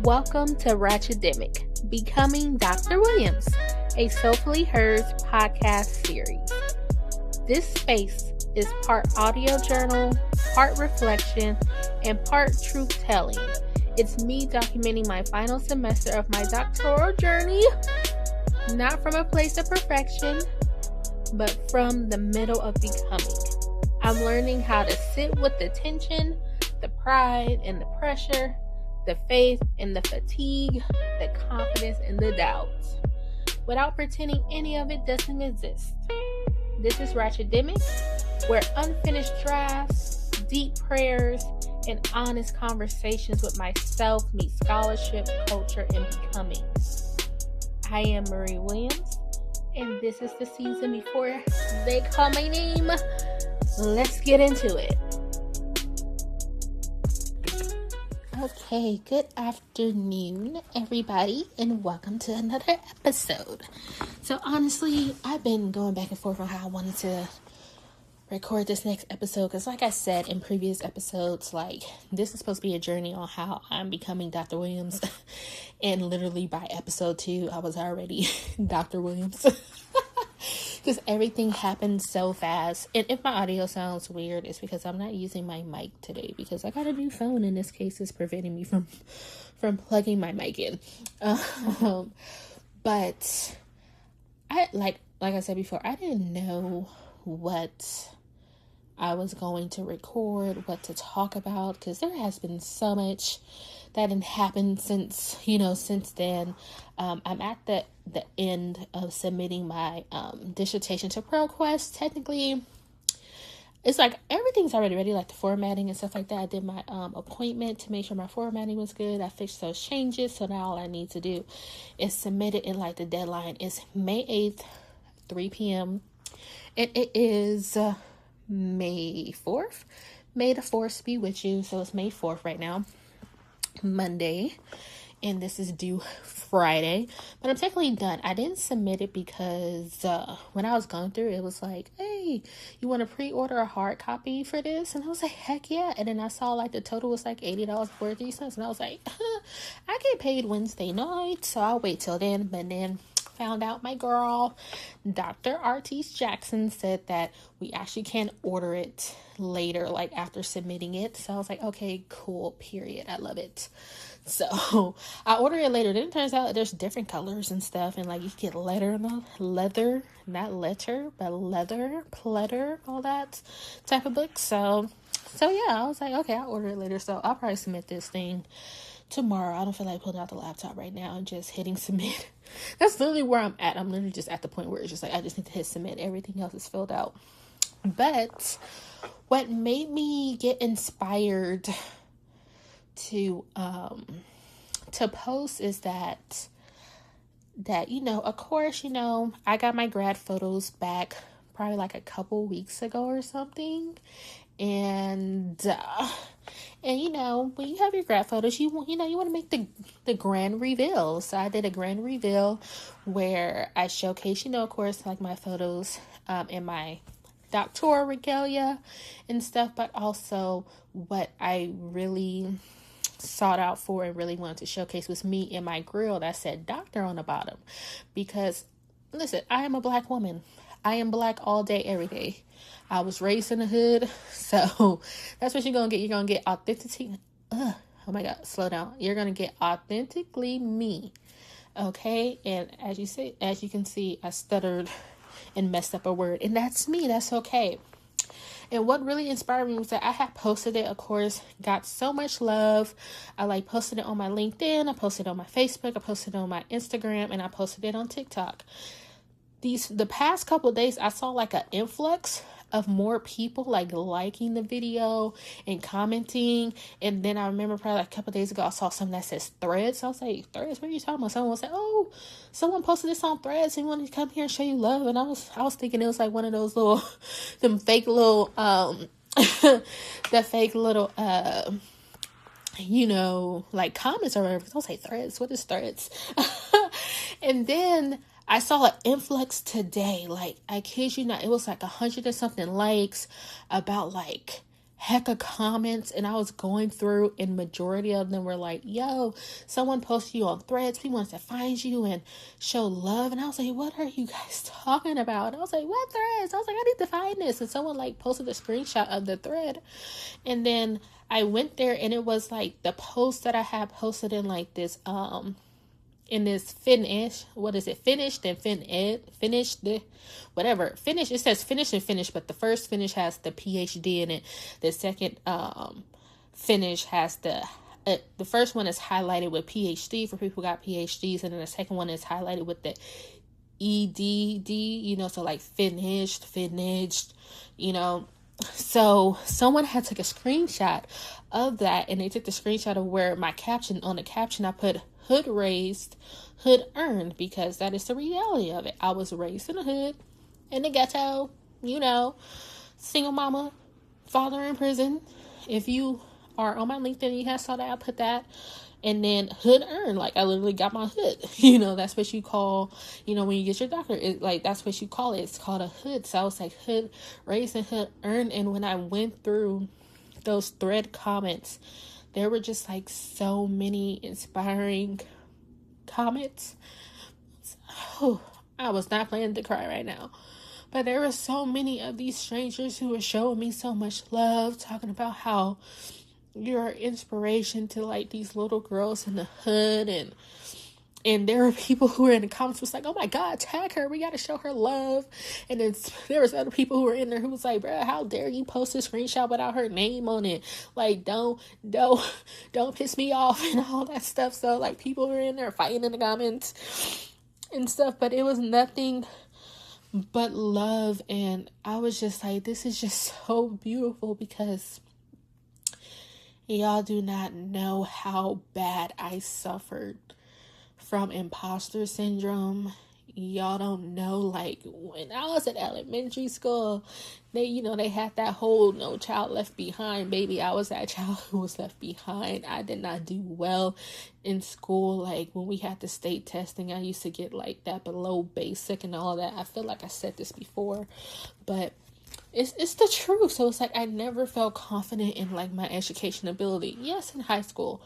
Welcome to Ratchetdemic, Becoming Dr. Williams, a Soulfully Hers podcast series. This space is part audio journal, part reflection, and part truth-telling. It's me documenting my final semester of my doctoral journey, not from a place of perfection, but from the middle of becoming. I'm learning how to sit with the tension, the pride and the pressure, the faith and the fatigue, the confidence and the doubts, without pretending any of it doesn't exist. This is Ratchetdemic, where unfinished drafts, deep prayers, and honest conversations with myself meet scholarship, culture, and becoming. I am Marie Williams, and this is the season before they call my name. Let's get into it. Okay, good afternoon, everybody, and welcome to another episode. So honestly, I've been going back and forth on how I wanted to record this next episode, because like I said in previous episodes, like, this is supposed to be a journey on how I'm becoming Dr. Williams, and literally by episode 2, I was already Dr. Williams. Because everything happened so fast. And if my audio sounds weird, it's because I'm not using my mic today, because I got a new phone. In this case, is preventing me from plugging my mic in. But I like I said before, I didn't know what I was going to record, what to talk about, because there has been so much that had happened since then. I'm at the end of submitting my dissertation to ProQuest. Technically, it's like everything's already ready, like the formatting and stuff like that. I did my appointment to make sure my formatting was good. I fixed those changes, so now all I need to do is submit it. And like, the deadline is May 8th, 3 p.m. and it is May 4th. May the 4th be with you. So it's May 4th right now, Monday, and this is due Friday, but I'm technically done. I didn't submit it because when I was going through, it was like, hey, you want to pre-order a hard copy for this? And I was like, heck yeah. And then I saw like the total was like $80.43, and I was like, I get paid Wednesday night, so I'll wait till then. But then found out my girl, Dr. Artis Jackson, said that we actually can order it later, like after submitting it. So I was like, okay, cool, period. I love it. So I ordered it later. Then it turns out there's different colors and stuff, and like you get leather, not letter, but leather, pleather, all that type of book. So yeah, I was like, okay, I'll order it later. So I'll probably submit this thing tomorrow. I don't feel like pulling out the laptop right now and just hitting submit. That's literally where I'm at. I'm literally just at the point where it's just like, I just need to hit submit. Everything else is filled out. But what made me get inspired to post is that of course, I got my grad photos back probably like a couple weeks ago or something. And when you have your grad photos, you want to make the grand reveal. So I did a grand reveal where I showcase, of course, like my photos in my doctoral regalia and stuff, but also what I really sought out for and really wanted to showcase was me in my grill that said doctor on the bottom. Because listen, I am a Black woman. I am Black all day, every day. I was raised in the hood, so that's what you're going to get. You're going to get authenticity. Oh my God, slow down. You're going to get authentically me. Okay? And as you can see, I stuttered and messed up a word. And that's me. That's okay. And what really inspired me was that I had posted it, of course, got so much love. I posted it on my LinkedIn. I posted it on my Facebook. I posted it on my Instagram. And I posted it on TikTok. The past couple of days, I saw like an influx of more people liking the video and commenting. And then I remember probably like a couple of days ago, I saw something that says Threads. So I was like, Threads, what are you talking about? Someone was like, oh, someone posted this on Threads and wanted to come here and show you love. And I was thinking it was like one of those little, them fake little, the fake little, like comments or whatever. I was like, Threads, what is Threads? And then I saw an influx today. Like, I kid you not, it was like 100 and something likes, about like heck of comments, and I was going through, and majority of them were like, yo, someone posted you on Threads, we wanted to find you and show love. And I was like, what are you guys talking about? And I was like, what Threads? I was like, I need to find this. And someone like posted a screenshot of the thread, and then I went there, and it was like the post that I had posted in like this in this finish, what is it, finished and finished, whatever, finish, it says finish and finish, but the first finish has the PhD in it. The second finish has the first one is highlighted with PhD for people who got PhDs, and then the second one is highlighted with the EDD, so like finished, So someone had took a screenshot of that, and they took the screenshot of where on the caption I put hood raised, hood earned, because that is the reality of it. I was raised in the hood, in the ghetto, single mama, father in prison. If you are on my LinkedIn, you have saw that I put that. And then hood earned, like I literally got my hood, that's what you call, when you get your doctorate, that's what you call it. It's called a hood. So I was like hood raised and hood earned. And when I went through those thread comments, there were just like so many inspiring comments. Oh, I was not planning to cry right now. But there were so many of these strangers who were showing me so much love, talking about how you're an inspiration to like these little girls in the hood, and there were people who were in the comments was like, oh my God, tag her, we gotta show her love. And then there was other people who were in there who was like, bruh, how dare you post a screenshot without her name on it, like don't piss me off and all that stuff. So like people were in there fighting in the comments and stuff, but it was nothing but love. And I was just like, this is just so beautiful, because y'all do not know how bad I suffered from imposter syndrome. Y'all don't know, like when I was in elementary school, they had that whole no child left behind. Baby, I was that child who was left behind. I did not do well in school. Like when we had the state testing, I used to get like that below basic and all that. I feel like I said this before, but it's the truth. So it's like I never felt confident in like my education ability. Yes, in high school,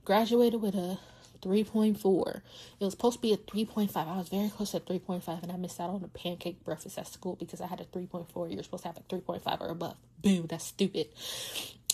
graduated with a 3.4. It was supposed to be a 3.5. I was very close to 3.5, and I missed out on a pancake breakfast at school because I had a 3.4. You're supposed to have a 3.5 or above. Boom, that's stupid.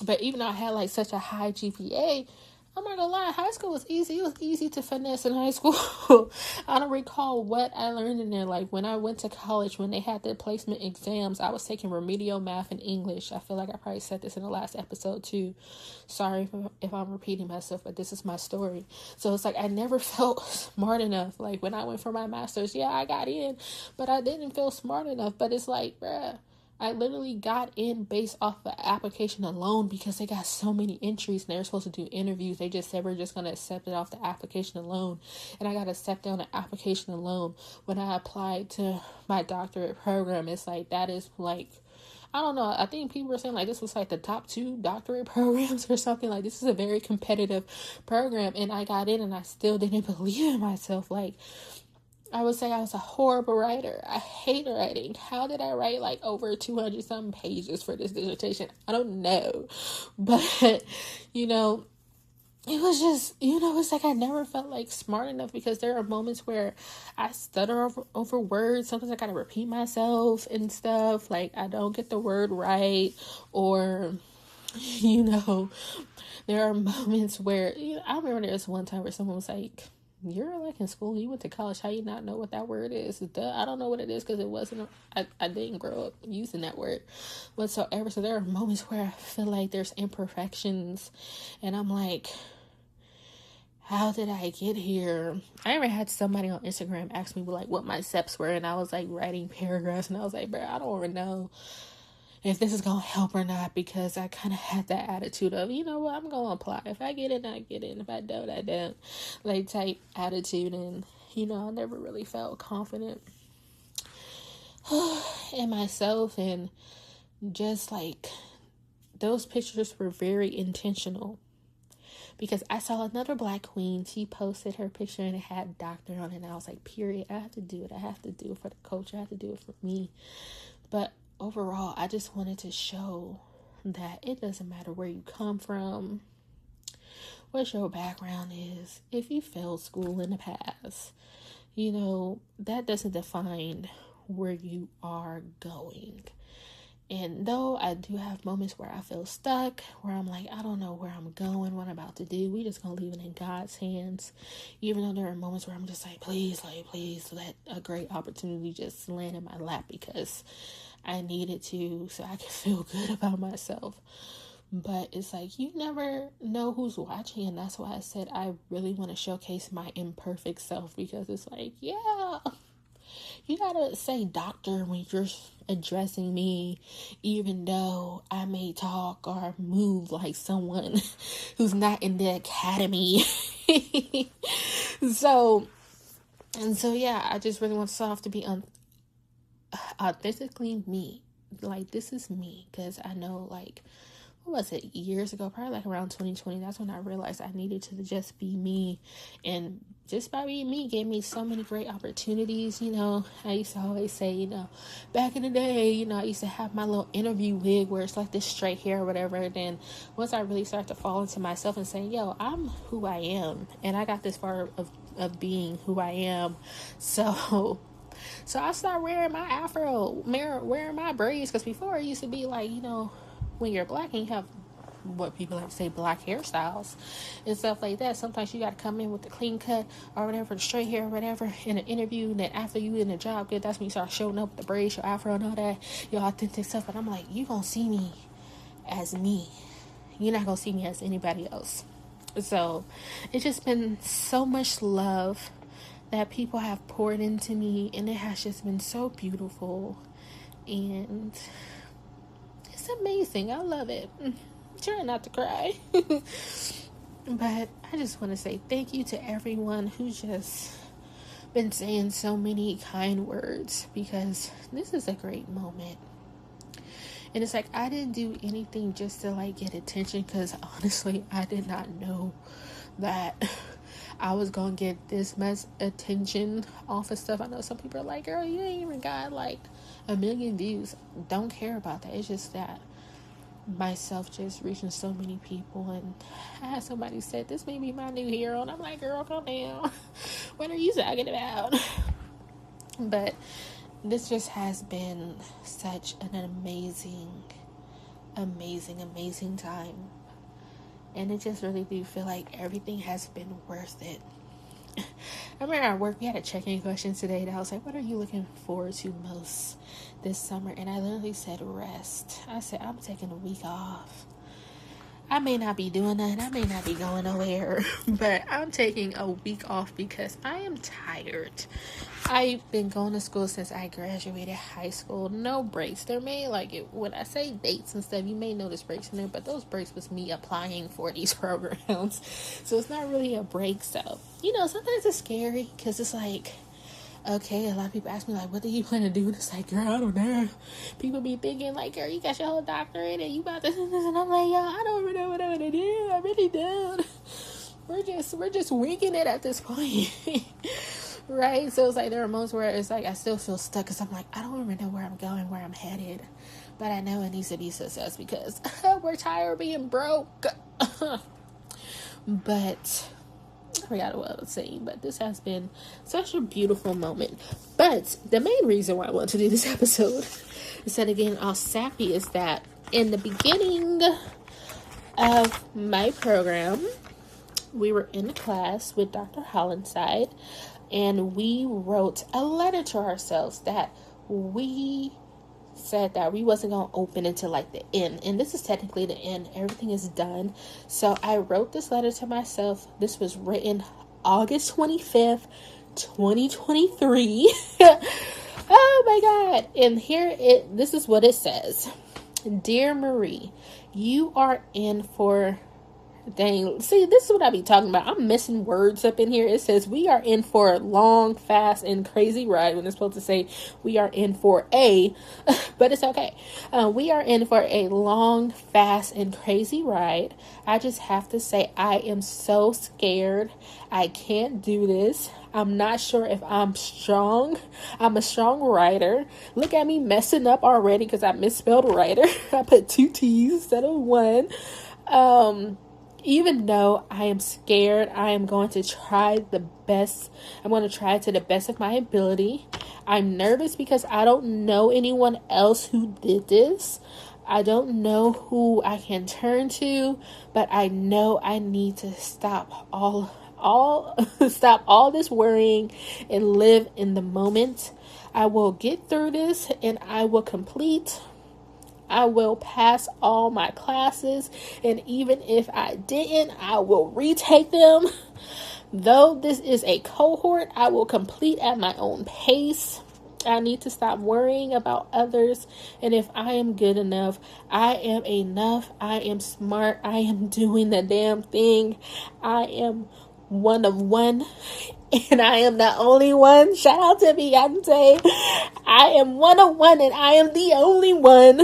But even though I had like such a high GPA, I'm not gonna lie, high school was easy. It was easy to finesse in high school. I don't recall what I learned in there. Like when I went to college, when they had their placement exams, I was taking remedial math and English. I feel like I probably said this in the last episode too. Sorry if I'm repeating myself, but this is my story. So it's like I never felt smart enough. Like when I went for my master's, yeah, I got in, but I didn't feel smart enough. But it's like, bruh, I literally got in based off the application alone, because they got so many entries and they were supposed to do interviews. They just said we're just going to accept it off the application alone. And I got accepted on the application alone. When I applied to my doctorate program, it's like, that is like, I don't know. I think people were saying like this was like the top 2 doctorate programs or something. Like this is a very competitive program. And I got in and I still didn't believe in myself. Like, I would say I was a horrible writer. I hate writing. How did I write like over 200 some pages for this dissertation? I don't know. But, it was just, it's like I never felt like smart enough, because there are moments where I stutter over words. Sometimes I gotta repeat myself and stuff. Like I don't get the word right, or, there are moments where, I remember there was one time where someone was like, you're like in school, you went to college, how you not know what that word is? I don't know what it is, because it wasn't, I didn't grow up using that word whatsoever. So there are moments where I feel like there's imperfections, and I'm like, how did I get here? I ever had somebody on Instagram ask me like what my steps were, and I was like writing paragraphs, and I was like, bro, I don't even know if this is gonna help or not, because I kind of had that attitude of, what, I'm gonna apply. If I get in, I get in. If I don't, I don't. Like type attitude. And I never really felt confident in myself. And just like those pictures were very intentional, because I saw another Black queen. She posted her picture and it had doctor on it, and I was like, period, I have to do it. I have to do it for the culture. I have to do it for me. But overall, I just wanted to show that it doesn't matter where you come from, what your background is, if you failed school in the past, that doesn't define where you are going. And though I do have moments where I feel stuck, where I'm like, I don't know where I'm going, what I'm about to do, we just gonna leave it in God's hands. Even though there are moments where I'm just like, please let a great opportunity just land in my lap, because I need it to, so I can feel good about myself. But it's like, you never know who's watching, and that's why I said I really want to showcase my imperfect self, because it's like, yeah, you gotta say doctor when you're addressing me, even though I may talk or move like someone who's not in the academy. So yeah, I just really want myself to be authentically me. Like, this is me, because I know, like, what was it, years ago, probably like around 2020, that's when I realized I needed to just be me. And just by being me gave me so many great opportunities. I used to always say, back in the day, I used to have my little interview wig where it's like this straight hair or whatever. And then once I really started to fall into myself and say, yo, I'm who I am, and I got this far of being who I am. So I started wearing my afro, wearing my braids, because before it used to be like, when you're black and you have what people like to say black hairstyles and stuff like that, sometimes you got to come in with the clean cut or whatever, the straight hair or whatever in an interview, and then after you in the job good, that's when you start showing up with the braids, your afro and all that, your authentic stuff. But I'm like, you gonna see me as me, you're not gonna see me as anybody else. So it's just been so much love that people have poured into me, and it has just been so beautiful, and it's amazing. I love it. Try not to cry. But I just want to say thank you to everyone who's just been saying so many kind words, because this is a great moment. And it's like, I didn't do anything just to like get attention, because honestly, I did not know that I was gonna get this much attention off of stuff. I know some people are like, girl, you ain't even got like 1 million views. Don't care about that. It's just that myself just reaching so many people. And I had somebody said, this may be my new hero, and I'm like, girl, calm down. What are you talking about? But this just has been such an amazing time, and it just really do feel like everything has been worth it. I remember at work we had a check-in question today that I was like, what are you looking forward to most this summer? And I literally said rest. I said, I'm taking a week off. I may not be doing that, I may not be going nowhere, but I'm taking a week off because I am tired. I've been going to school since I graduated high school. No breaks. There may, when I say dates and stuff, you may notice breaks in there, but those breaks was me applying for these programs. So it's not really a break. So, sometimes it's scary because it's like, okay, a lot of people ask me, what do you plan to do? And it's like, girl, I don't know. People be thinking, girl, you got your whole doctorate and you about this and this. And I'm like, yo, I don't really know what I want to do. I really don't. We're just winging it at this point. Right? So it's like, there are moments where it's like, I still feel stuck because I'm like, I don't even know where I'm going, where I'm headed. But I know it needs to be success because we're tired of being broke. But I forgot what I was saying, but this has been such a beautiful moment. But the main reason why I want to do this episode, instead of getting all sappy, is that in the beginning of my program, we were in class with Dr. Hollinside, and we wrote a letter to ourselves that we said that we wasn't going to open until the end. And this is technically the end. Everything is done. So I wrote this letter to myself. This was written August 25th, 2023. Oh my God. And this is what it says. Dear Marie, you are in for Dang. See, this is what I be talking about. I'm missing words up in here. It says we are in for a long, fast, and crazy ride when it's supposed to say we are in for a, but it's okay. We are in for a long, fast, and crazy ride. I just have to say, I am so scared. I can't do this. I'm not sure if I'm strong. I'm a strong writer. Look at me messing up already because I misspelled writer. I put 2 T's instead of 1. Even though I am scared, I am going to try the best. I'm going to try to the best of my ability. I'm nervous because I don't know anyone else who did this. I don't know who I can turn to, but I know I need to stop stop all this worrying and live in the moment. I will get through this and I will complete. I will pass all my classes, and even if I didn't, I will retake them. Though this is a cohort, I will complete at my own pace. I need to stop worrying about others, and if I am good enough, I am enough. I am smart. I am doing the damn thing. I am one of one, and I am the only one. Shout out to Beyonce. I am one of one, and I am the only one.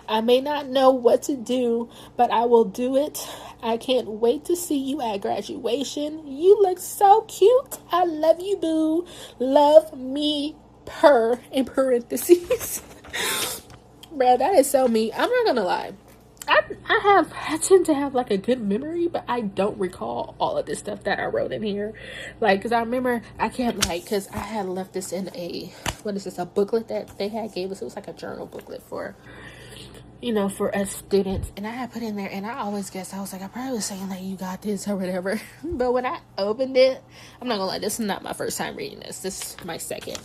I may not know what to do, but I will do it. I can't wait to see you at graduation. You look so cute. I love you, boo. Love me, per, in parentheses. Bro, that is so me. I'm not gonna lie. I tend to have like a good memory, but I don't recall all of this stuff that I wrote in here. Like, cause I remember I kept like, cause I had left this in a booklet that they had gave us. It was like a journal booklet for us students, and I had put in there, and I always guessed, I was like, I probably was saying like, you got this or whatever. But when I opened it, I'm not gonna lie, this is not my first time reading this. This is my second.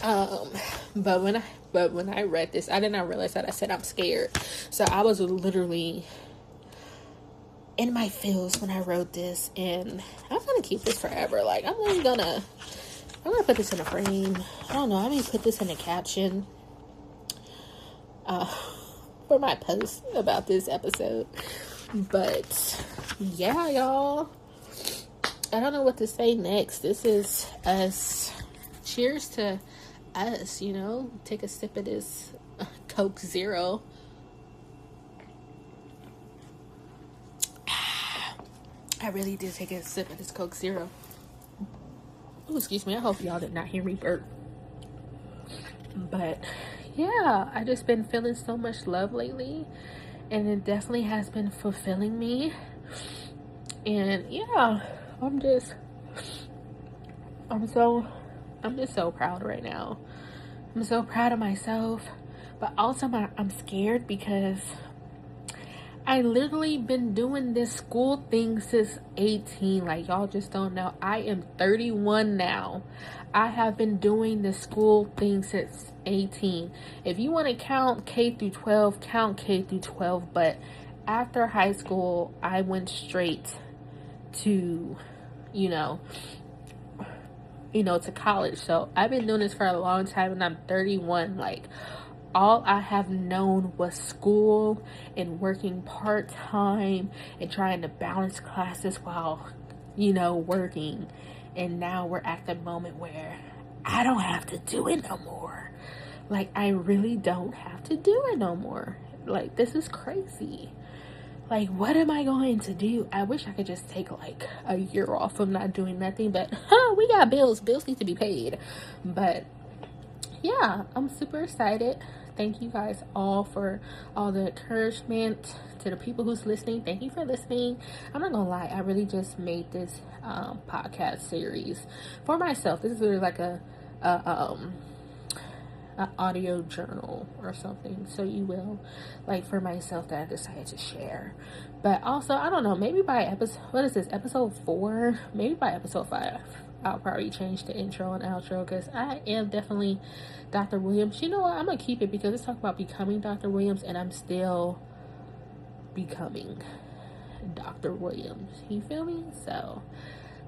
But when I read this, I did not realize that I said I'm scared. So I was literally in my feels when I wrote this, and I'm gonna keep this forever. Like, I'm gonna put this in a frame. I don't know, I may put this in a caption for my post about this episode. But yeah, y'all, I don't know what to say next. This is us. Cheers to us. Take a sip of this Coke Zero. I really did take a sip of this Coke Zero. Oh, excuse me, I hope y'all did not hear me burp. But yeah, I just been feeling so much love lately, and it definitely has been fulfilling me. And yeah, I'm just so proud right now. I'm so proud of myself, but also I'm scared because I literally been doing this school thing since 18. Like, y'all just don't know. I am 31 now. I have been doing this school thing since 18. If you want to count K through 12, count K through 12. But after high school, I went straight to, to college. So I've been doing this for a long time, and I'm 31. Like, all I have known was school and working part-time and trying to balance classes while, working. And now we're at the moment where I don't have to do it no more. Like, I really don't have to do it no more. Like, this is crazy. Like, what am I going to do? I wish I could just take like a year off of not doing nothing, but we got bills. Bills need to be paid. But yeah, I'm super excited. Thank you guys all for all the encouragement. To the people who's listening, thank you for listening. I'm not gonna lie, I really just made this podcast series for myself. This is really like a audio journal or something, so you will, like, for myself, that I decided to share. But also, I don't know, maybe by episode 4, maybe by episode 5, I'll probably change the intro and outro, because I am definitely Dr. Williams. You know what, I'm gonna keep it because it's talking about becoming Dr. Williams, and I'm still becoming Dr. Williams. You feel me? So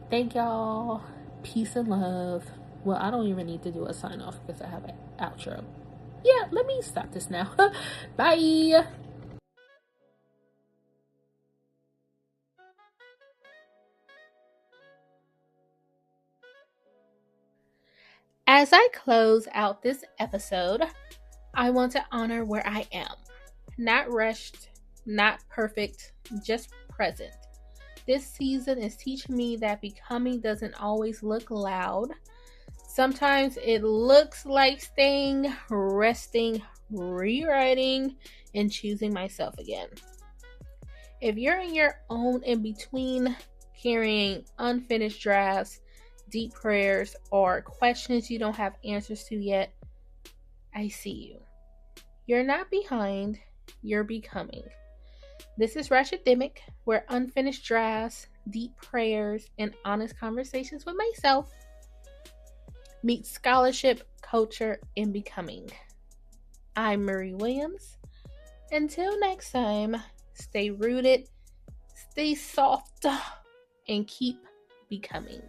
thank y'all. Peace and love. Well, I don't even need to do a sign off because I have an outro. Yeah, let me stop this now. Bye. As I close out this episode, I want to honor where I am. Not rushed, not perfect, just present. This season is teaching me that becoming doesn't always look loud. Sometimes it looks like staying, resting, rewriting, and choosing myself again. If you're in your own in between, carrying unfinished drafts, deep prayers, or questions you don't have answers to yet, I see you. You're not behind, you're becoming. This is Rashidimic, where unfinished drafts, deep prayers, and honest conversations with myself meet scholarship, culture, and becoming. I'm Marie Williams. Until next time, stay rooted, stay soft, and keep becoming.